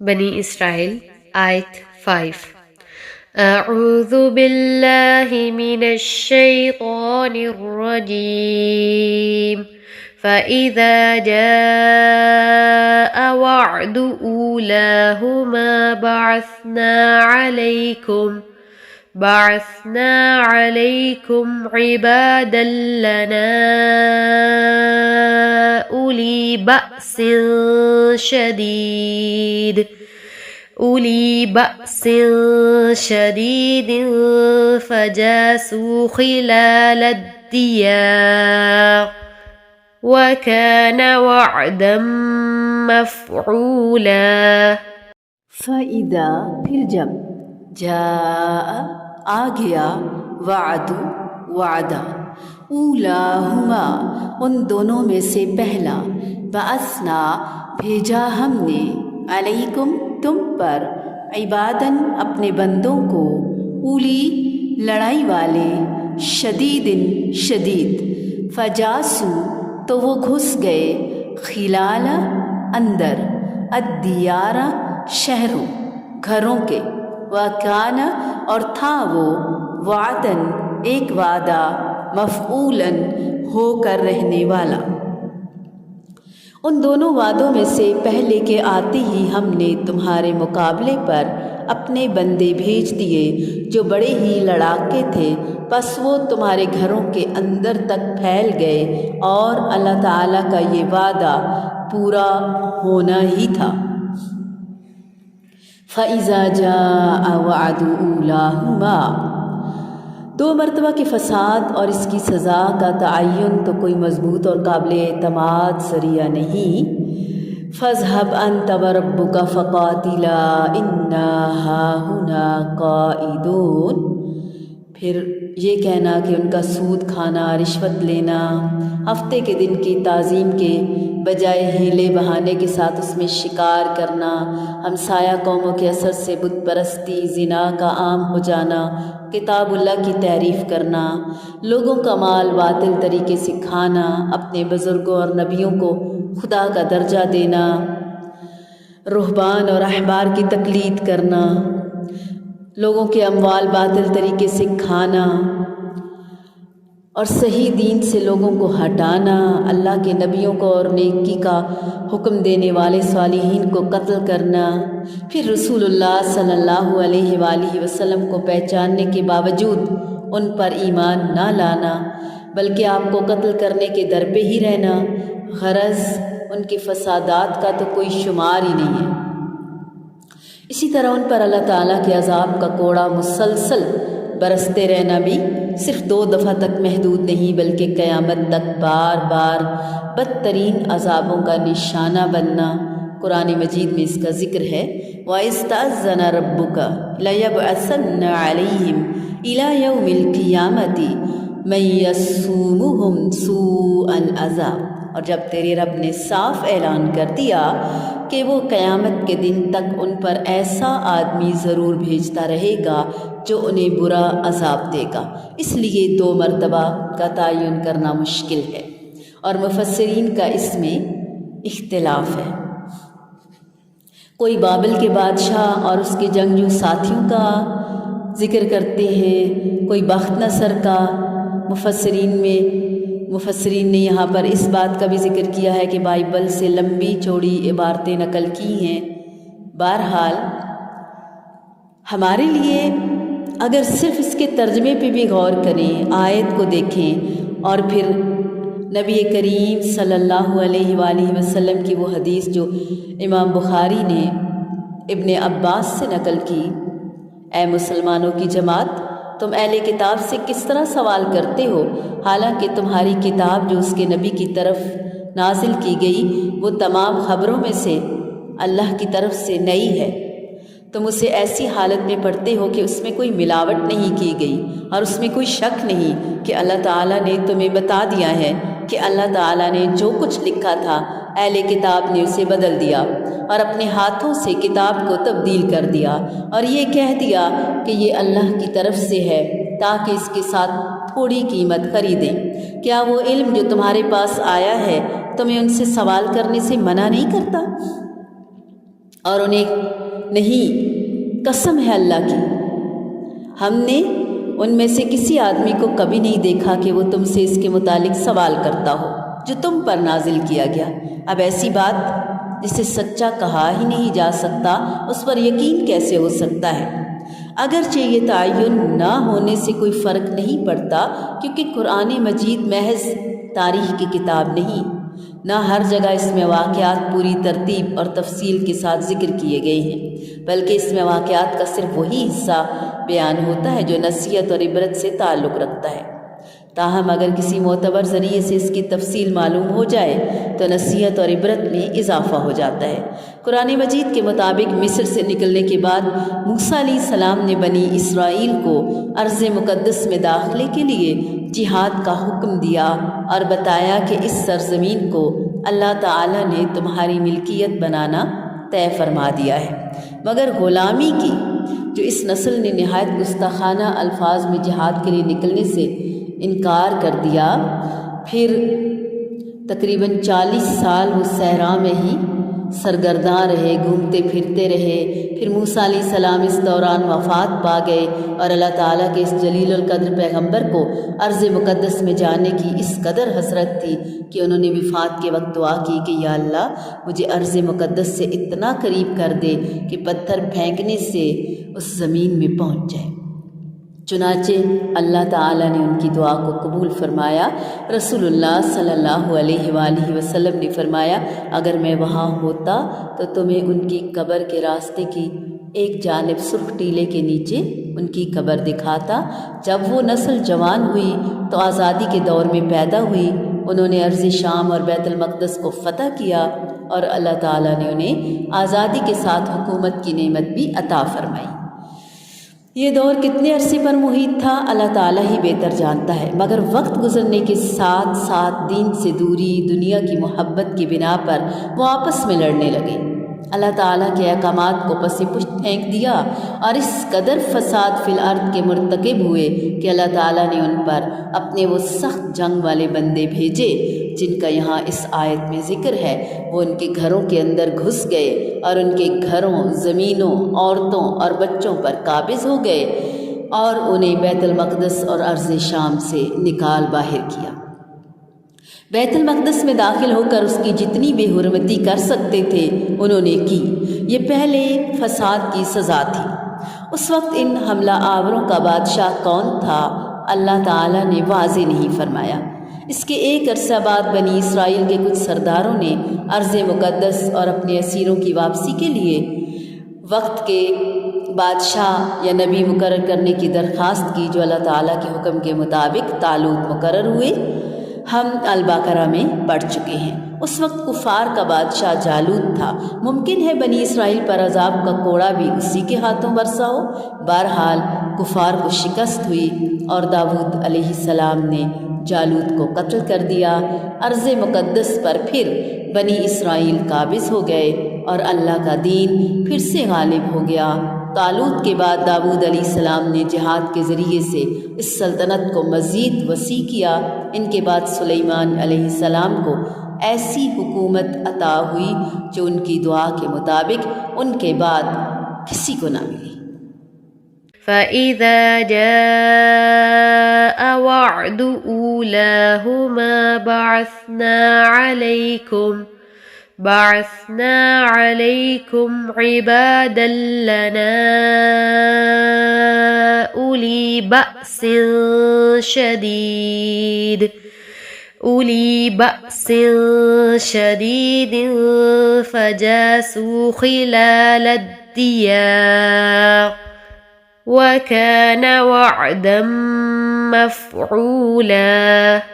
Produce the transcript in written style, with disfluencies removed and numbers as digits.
بنی اسرائیل آیت 5۔ اعوذ باللہ من الشیطان الرجیم فَإِذَا جَاءَ وَعْدُ أُولَاهُمَا بعثنا عليكم عبادا لنا أولي بأس شديد فجاسوا خلال الديار وكان وعدا مفعولا۔ فَإِذَا پھر جب جاء آ گیا وعدہ اولاہما ان دونوں میں سے پہلا بعثنا بھیجا ہم نے علیکم تم پر عبادن اپنے بندوں کو اولی لڑائی والے شدید فجاسو تو وہ گھس گئے خلال اندر الدیارہ شہروں گھروں کے وَكَانَ اور تھا وہ وعدن ایک وعدہ مفعولاً ہو کر رہنے والا۔ ان دونوں وعدوں میں سے پہلے کے آتے ہی ہم نے تمہارے مقابلے پر اپنے بندے بھیج دیے جو بڑے ہی لڑاکے تھے، پس وہ تمہارے گھروں کے اندر تک پھیل گئے اور اللہ تعالیٰ کا یہ وعدہ پورا ہونا ہی تھا۔ فَإِذَا جَاءَ وَعْدُ أُولَاهُمَا دو مرتبہ کے فساد اور اس کی سزا کا تعین تو کوئی مضبوط اور قابل اعتماد ذریعہ نہیں۔ فَاذْهَبْ أَنْتَ وَرَبُّكَ فَقَاتِلَا إِنَّا هَاهُنَا قَاعِدُونَ پھر یہ کہنا کہ ان کا سود کھانا، رشوت لینا، ہفتے کے دن کی تعظیم کے بجائے ہیلے بہانے کے ساتھ اس میں شکار کرنا، ہمسایہ قوموں کے اثر سے بت پرستی، زنا کا عام ہو جانا، کتاب اللہ کی تعریف کرنا، لوگوں کا مال باطل طریقے سے کھانا، اپنے بزرگوں اور نبیوں کو خدا کا درجہ دینا، رہبان اور احبار کی تقلید کرنا، لوگوں کے اموال باطل طریقے سے کھانا اور صحیح دین سے لوگوں کو ہٹانا، اللہ کے نبیوں کو اور نیکی کا حکم دینے والے صالحین کو قتل کرنا، پھر رسول اللہ صلی اللہ علیہ وآلہ وسلم کو پہچاننے کے باوجود ان پر ایمان نہ لانا بلکہ آپ کو قتل کرنے کے در پہ ہی رہنا۔ غرض ان کے فسادات کا تو کوئی شمار ہی نہیں ہے۔ اسی طرح ان پر اللہ تعالیٰ کے عذاب کا کوڑا مسلسل برستے رہنا بھی صرف 2 دفعہ تک محدود نہیں بلکہ قیامت تک بار بار بدترین عذابوں کا نشانہ بننا۔ قرآن مجید میں اس کا ذکر ہے وَإِسْتَأْذَنَ رَبُّكَ لَيَبْعَثَنَّ عَلَيْهِمْ إِلَى يَوْمِ الْقِيَامَةِ مَن يَسُومُهُمْ سُوءَ الْعَذَابِ اور جب تیرے رب نے صاف اعلان کر دیا کہ وہ قیامت کے دن تک ان پر ایسا آدمی ضرور بھیجتا رہے گا جو انہیں برا عذاب دے گا، اس لیے 2 مرتبہ کا تعین کرنا مشکل ہے اور مفسرین کا اس میں اختلاف ہے۔ کوئی بابل کے بادشاہ اور اس کے جنگجو ساتھیوں کا ذکر کرتے ہیں، کوئی بخت نصر کا۔ مفسرین نے یہاں پر اس بات کا بھی ذکر کیا ہے کہ بائبل سے لمبی چوڑی عبارتیں نقل کی ہیں۔ بہرحال ہمارے لیے اگر صرف اس کے ترجمے پہ بھی غور کریں، آیت کو دیکھیں اور پھر نبی کریم صلی اللہ علیہ وآلہ وسلم کی وہ حدیث جو امام بخاری نے ابن عباس سے نقل کی، اے مسلمانوں کی جماعت، تم اہل کتاب سے کس طرح سوال کرتے ہو حالانکہ تمہاری کتاب جو اس کے نبی کی طرف نازل کی گئی وہ تمام خبروں میں سے اللہ کی طرف سے نئی ہے۔ تم اسے ایسی حالت میں پڑھتے ہو کہ اس میں کوئی ملاوٹ نہیں کی گئی اور اس میں کوئی شک نہیں کہ اللہ تعالیٰ نے تمہیں بتا دیا ہے کہ اللہ تعالیٰ نے جو کچھ لکھا تھا اہل کتاب نے اسے بدل دیا اور اپنے ہاتھوں سے کتاب کو تبدیل کر دیا اور یہ کہہ دیا کہ یہ اللہ کی طرف سے ہے تاکہ اس کے ساتھ تھوڑی قیمت خریدیں۔ کیا وہ علم جو تمہارے پاس آیا ہے تمہیں ان سے سوال کرنے سے منع نہیں کرتا؟ اور انہیں نہیں، قسم ہے اللہ کی، ہم نے ان میں سے کسی آدمی کو کبھی نہیں دیکھا کہ وہ تم سے اس کے متعلق سوال کرتا ہو جو تم پر نازل کیا گیا۔ اب ایسی بات جسے سچا کہا ہی نہیں جا سکتا اس پر یقین کیسے ہو سکتا ہے؟ اگرچہ یہ تعین نہ ہونے سے کوئی فرق نہیں پڑتا، کیونکہ قرآن مجید محض تاریخ کی کتاب نہیں، نہ ہر جگہ اس میں واقعات پوری ترتیب اور تفصیل کے ساتھ ذکر کیے گئے ہیں، بلکہ اس میں واقعات کا صرف وہی حصہ بیان ہوتا ہے جو نصیحت اور عبرت سے تعلق رکھتا ہے۔ تاہم اگر کسی معتبر ذریعے سے اس کی تفصیل معلوم ہو جائے تو نصیحت اور عبرت میں اضافہ ہو جاتا ہے۔ قرآن مجید کے مطابق مصر سے نکلنے کے بعد موسیٰ علیہ السلام نے بنی اسرائیل کو ارض مقدس میں داخلے کے لیے جہاد کا حکم دیا اور بتایا کہ اس سرزمین کو اللہ تعالیٰ نے تمہاری ملکیت بنانا طے فرما دیا ہے، مگر غلامی کی جو اس نسل نے نہایت گستاخانہ الفاظ میں جہاد کے لیے نکلنے سے انکار کر دیا، پھر تقریباً 40 سال وہ صحرا میں ہی سرگرداں رہے، گھومتے پھرتے رہے۔ پھر موسیٰ علیہ السلام اس دوران وفات پا گئے اور اللہ تعالیٰ کے اس جلیل القدر پیغمبر کو ارض مقدس میں جانے کی اس قدر حسرت تھی کہ انہوں نے وفات کے وقت دعا کی کہ یا اللہ مجھے ارض مقدس سے اتنا قریب کر دے کہ پتھر پھینکنے سے اس زمین میں پہنچ جائے۔ چنانچہ اللہ تعالیٰ نے ان کی دعا کو قبول فرمایا۔ رسول اللہ صلی اللہ علیہ وآلہ وسلم نے فرمایا، اگر میں وہاں ہوتا تو تمہیں ان کی قبر کے راستے کی ایک جانب سرخ ٹیلے کے نیچے ان کی قبر دکھاتا۔ جب وہ نسل جوان ہوئی تو آزادی کے دور میں پیدا ہوئی، انہوں نے ارض شام اور بیت المقدس کو فتح کیا اور اللہ تعالیٰ نے انہیں آزادی کے ساتھ حکومت کی نعمت بھی عطا فرمائی۔ یہ دور کتنے عرصے پر محیط تھا اللہ تعالیٰ ہی بہتر جانتا ہے، مگر وقت گزرنے کے ساتھ ساتھ دین سے دوری، دنیا کی محبت کی بنا پر وہ آپس میں لڑنے لگے۔ اللہ تعالیٰ کے احکامات کو پس پشت پھینک دیا اور اس قدر فساد فی الارض کے مرتکب ہوئے کہ اللہ تعالیٰ نے ان پر اپنے وہ سخت جنگ والے بندے بھیجے جن کا یہاں اس آیت میں ذکر ہے۔ وہ ان کے گھروں کے اندر گھس گئے اور ان کے گھروں، زمینوں، عورتوں اور بچوں پر قابض ہو گئے اور انہیں بیت المقدس اور ارض شام سے نکال باہر کیا۔ بیت المقدس میں داخل ہو کر اس کی جتنی بے حرمتی کر سکتے تھے انہوں نے کی۔ یہ پہلے فساد کی سزا تھی۔ اس وقت ان حملہ آوروں کا بادشاہ کون تھا اللہ تعالیٰ نے واضح نہیں فرمایا۔ اس کے ایک عرصہ بعد بنی اسرائیل کے کچھ سرداروں نے ارض مقدس اور اپنے اسیروں کی واپسی کے لیے وقت کے بادشاہ یا نبی مقرر کرنے کی درخواست کی، جو اللہ تعالیٰ کے حکم کے مطابق طالوت مقرر ہوئے۔ ہم البقرہ میں پڑھ چکے ہیں۔ اس وقت کفار کا بادشاہ جالوت تھا۔ ممکن ہے بنی اسرائیل پر عذاب کا کوڑا بھی اسی کے ہاتھوں برسا ہو۔ بہرحال کفار کو شکست ہوئی اور داؤد علیہ السلام نے جالوت کو قتل کر دیا۔ ارض مقدس پر پھر بنی اسرائیل قابض ہو گئے اور اللہ کا دین پھر سے غالب ہو گیا۔ طالوت کے بعد داؤد علیہ السلام نے جہاد کے ذریعے سے اس سلطنت کو مزید وسیع کیا۔ ان کے بعد سلیمان علیہ السلام کو ایسی حکومت عطا ہوئی جو ان کی دعا کے مطابق ان کے بعد کسی کو نہ ملی۔ فَإِذَا جَاءَ وَعْدُ أُولَاهُمَا بعثنا عليكم عبادا لنا أولي بأس شديد فجاسوا خلال الديار وكان وعدا مفعولا۔